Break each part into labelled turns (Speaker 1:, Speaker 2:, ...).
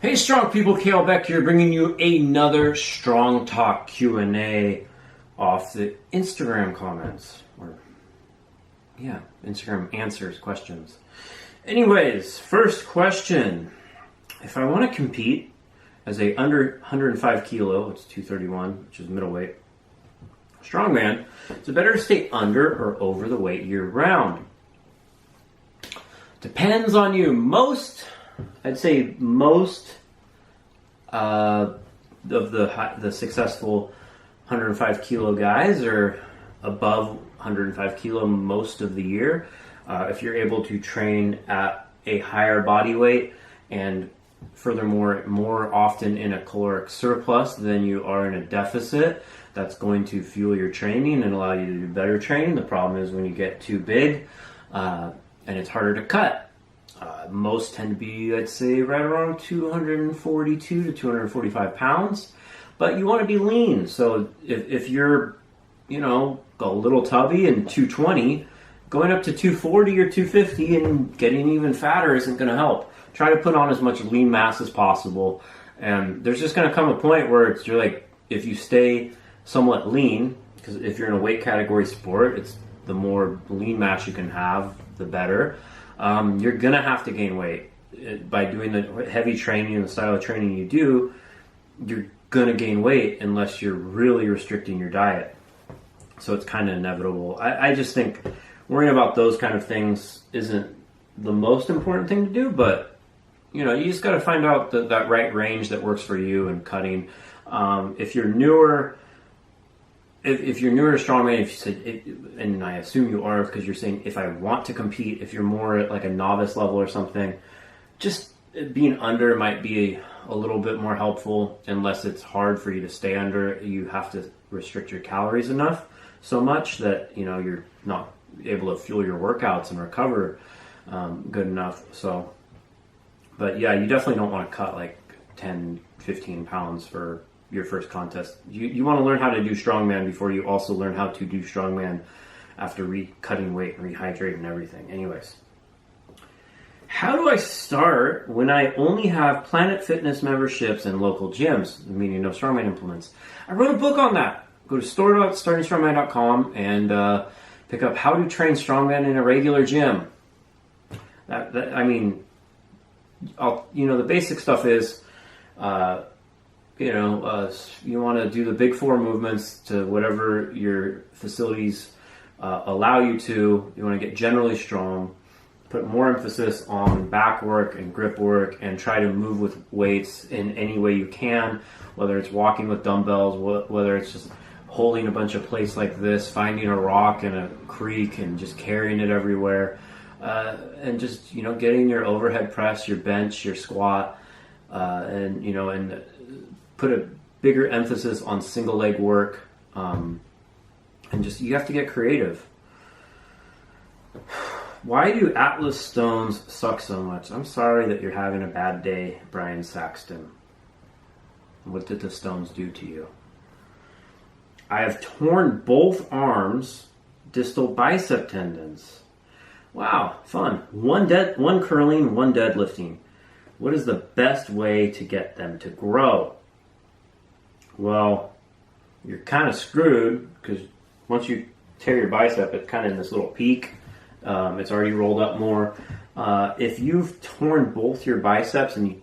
Speaker 1: Hey strong people, Kalle Beck here, bringing you another Strong Talk Q&A off the Instagram comments. Instagram answers questions. Anyways, first question. If I want to compete as a under 105 kilo, it's 231, which is middleweight, strongman, is it better to stay under or over the weight year round? Depends on you. I'd say most of the successful 105 kilo guys are above 105 kilo most of the year. If you're able to train at a higher body weight and furthermore more often in a caloric surplus than you are in a deficit, that's going to fuel your training and allow you to do better training. The problem is when you get too big and it's harder to cut. Most tend to be, I'd say, right around 242 to 245 pounds. But you want to be lean. So if you're, a little tubby and 220, going up to 240 or 250 and getting even fatter isn't going to help. Try to put on as much lean mass as possible. And there's just going to come a point where you're like, if you stay somewhat lean, because if you're in a weight category sport, it's the more lean mass you can have, the better. You're going to have to gain weight. By doing the heavy training and the style of training you do, you're going to gain weight unless you're really restricting your diet. So it's kind of inevitable. I just think worrying about those kind of things isn't the most important thing to do, but you just got to find out that right range that works for you and cutting. If you're newer to strongman, if you said, and I assume you are because you're saying if I want to compete, if you're more at like a novice level or something, just being under might be a little bit more helpful. Unless it's hard for you to stay under, you have to restrict your calories enough so much that you're not able to fuel your workouts and recover good enough. So, but yeah, you definitely don't want to cut like 10, 15 pounds for your first contest. You want to learn how to do strongman before you also learn how to do strongman after cutting weight and rehydrate and everything. Anyways, how do I start when I only have Planet Fitness memberships and local gyms, meaning no strongman implements? I wrote a book on that. Go to store.startingstrongman.com and pick up How to Train Strongman in a Regular Gym. The basic stuff is, you want to do the big four movements to whatever your facilities allow you to. You want to get generally strong, put more emphasis on back work and grip work, and try to move with weights in any way you can, whether it's walking with dumbbells, whether it's just holding a bunch of plates like this, finding a rock in a creek and just carrying it everywhere, and just getting your overhead press, your bench, your squat, and put a bigger emphasis on single leg work, and just you have to get creative. Why do Atlas stones suck so much? I'm sorry that you're having a bad day, Brian Saxton. What did the stones do to you? I have torn both arms, distal bicep tendons. Wow, fun. One curling, one deadlifting. What is the best way to get them to grow? Well, you're kind of screwed because once you tear your bicep, it's kind of in this little peak. It's already rolled up more. If you've torn both your biceps and you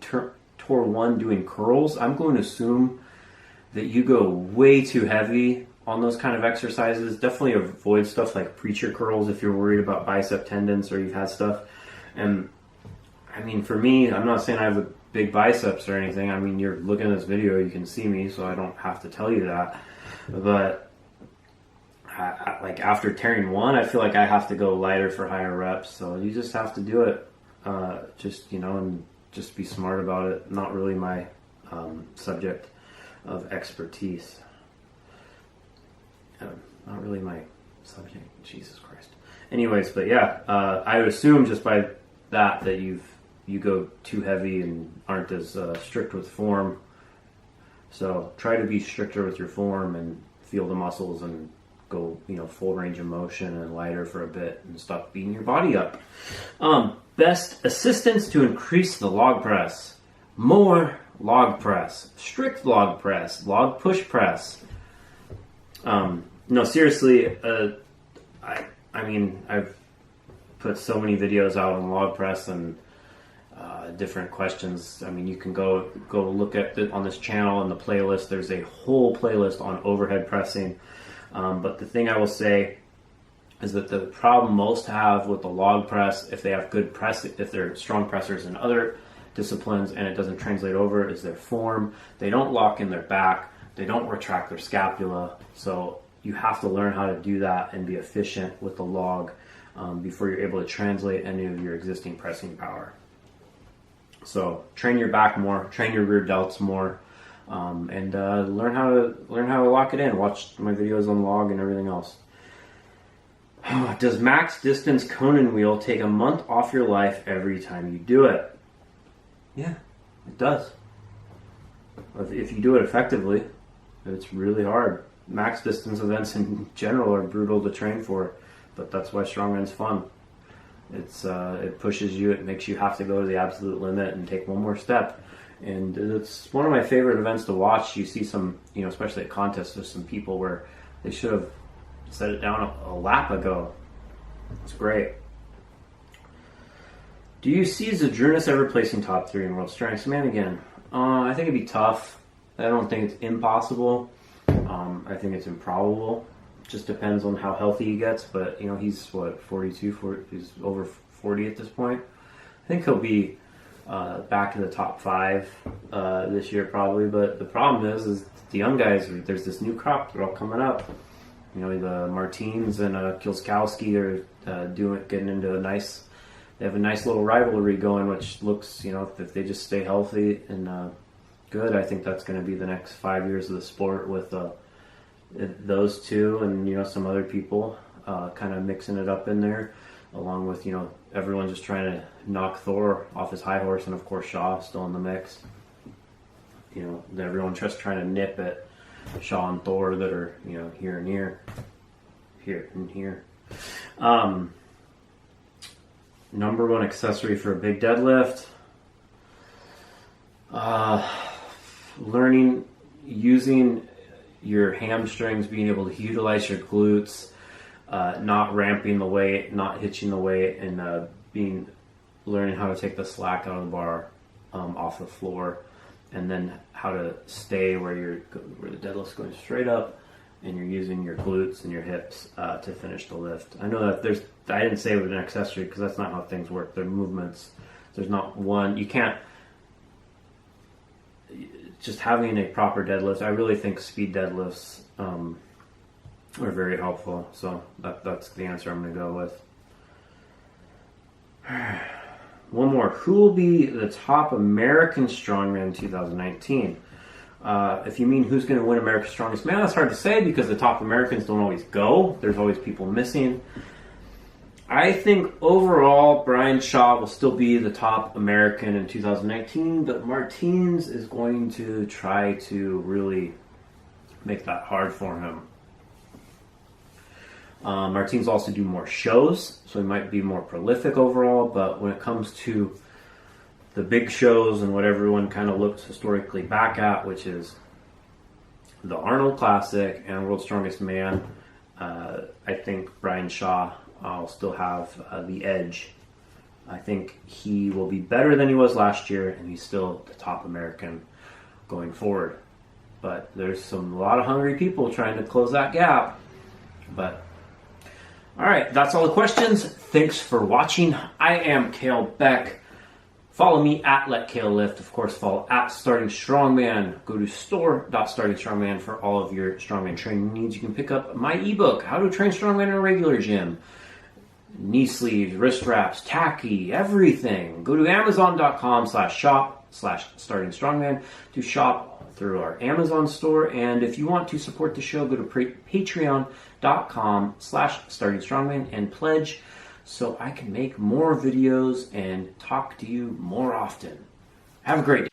Speaker 1: tore one doing curls, I'm going to assume that you go way too heavy on those kind of exercises. Definitely avoid stuff like preacher curls if you're worried about bicep tendons or you've had stuff. And I mean, for me, I'm not saying I have a big biceps or anything. I mean, you're looking at this video, you can see me, so I don't have to tell you that. But like after tearing one, I feel like I have to go lighter for higher reps. So you just have to do it, and just be smart about it. Not really my subject of expertise. Not really my subject. Jesus Christ. Anyways, but yeah, I would assume just by that you go too heavy and aren't as strict with form. So try to be stricter with your form and feel the muscles and go, full range of motion and lighter for a bit and stop beating your body up. Best assistance to increase the log press. more log press, strict log press, log push press. No, seriously, I mean, I've put so many videos out on log press and different questions. I mean, you can go look at it on this channel in the playlist. There's a whole playlist on overhead pressing. But the thing I will say is that the problem most have with the log press, if they have good press, if they're strong pressers in other disciplines and it doesn't translate over, is their form. They don't lock in their back. They don't retract their scapula. So you have to learn how to do that and be efficient with the log before you're able to translate any of your existing pressing power. So train your back more, train your rear delts more, and learn how to lock it in. Watch my videos on log and everything else. Does max distance Conan wheel take a month off your life every time you do it? Yeah, it does. If you do it effectively, it's really hard. Max distance events in general are brutal to train for, but that's why strongman's fun. It pushes you, it makes you have to go to the absolute limit and take one more step. And it's one of my favorite events to watch. You see some, especially at contests, there's some people where they should have set it down a lap ago. It's great. Do you see Zadrunas ever placing top 3 in World Strongman again? I think it'd be tough. I don't think it's impossible. I think it's improbable. Just depends on how healthy he gets. But he's 42, he's over 40 at this point. I think he'll be back in the top 5 this year probably. But the problem is the young guys. There's this new crop. They're all coming up. The Martins and Kilskowski are getting into they have a nice little rivalry going, which looks, if they just stay healthy and good, I think that's going to be the next 5 years of the sport with those two and, some other people kind of mixing it up in there, along with, everyone just trying to knock Thor off his high horse, and of course Shaw still in the mix. Everyone just trying to nip at Shaw and Thor that are, here and here. Number 1 accessory for a big deadlift. Learning, using your hamstrings, being able to utilize your glutes, not ramping the weight, not hitching the weight, and learning how to take the slack out of the bar off the floor, and then how to stay where the deadlift's going straight up, and you're using your glutes and your hips to finish the lift. I know that I didn't say it was an accessory because that's not how things work. They're movements. There's not one. You can't. Just having a proper deadlift, I really think speed deadlifts are very helpful. So that's the answer I'm going to go with. One more. Who will be the top American Strongman in 2019? If you mean who's going to win America's Strongest Man, that's hard to say because the top Americans don't always go. There's always people missing. I think overall Brian Shaw will still be the top American in 2019, but Martins is going to try to really make that hard for him. Martins also do more shows, so he might be more prolific overall, but when it comes to the big shows and what everyone kind of looks historically back at, which is the Arnold Classic and World's Strongest Man, I think Brian Shaw will still have the edge. I think he will be better than he was last year, and he's still the top American going forward. But there's a lot of hungry people trying to close that gap. But all right, that's all the questions. Thanks for watching. I am Kalle Beck. Follow me at Let Kalle Lift. Of course, follow at Starting Strongman. Go to store.startingstrongman for all of your strongman training needs. You can pick up my ebook, How to Train Strongman in a Regular Gym. Knee sleeves, wrist wraps, tacky, everything. Go to amazon.com/shop/startingstrongman to shop through our Amazon store. And if you want to support the show, go to patreon.com/startingstrongman and pledge so I can make more videos and talk to you more often. Have a great day.